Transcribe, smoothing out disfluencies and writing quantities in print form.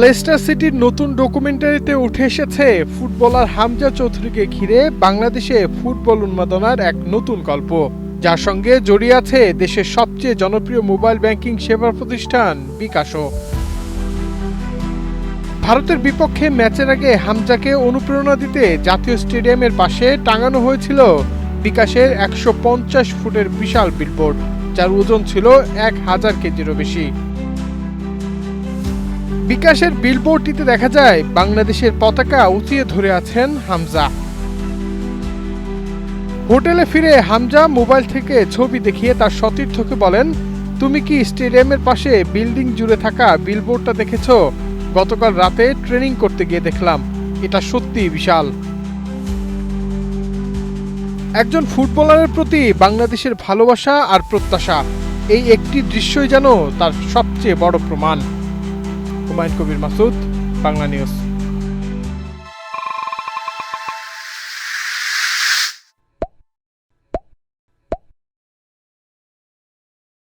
Leicester সিটির নতুন ডকুমেন্টারিতে উঠে এসেছে ফুটবলার হামজা চৌধুরীকে ঘিরে বাংলাদেশে ফুটবল উন্মাদনার এক নতুন গল্প, যার সঙ্গে জড়িয়ে আছে দেশের সবচেয়ে জনপ্রিয় মোবাইল ব্যাংকিং সেবা প্রতিষ্ঠান বিকাশও। ভারতের বিপক্ষে ম্যাচের আগে হামজাকে অনুপ্রেরণা দিতে জাতীয় স্টেডিয়ামের পাশে টাঙানো হয়েছিল বিকাশের ১৫০ ফুটের বিশাল বিলবোর্ড, যার ওজন ছিল ১,০০০ কেজিরও বেশি। বিকাশের বিলবোর্ডটিতে দেখা যায় বাংলাদেশের পতাকা উঁচিয়ে ধরে আছেন হামজা। হোটেলে ফিরে হামজা মোবাইল থেকে ছবি দেখিয়ে তার সতীর্থকে বলেন, তুমি কি স্টেডিয়ামের পাশে বিল্ডিং জুড়ে থাকা বিলবোর্ডটা দেখেছো? গতকাল রাতে ট্রেনিং করতে গিয়ে দেখলাম, এটা সত্যিই বিশাল। একজন ফুটবলারের প্রতি বাংলাদেশের ভালোবাসা আর প্রত্যাশা, এই একটি দৃশ্যই যেন তার সবচেয়ে বড় প্রমাণ। হুমায়ুন কবির মাসুদ, বাংলা নিউজ।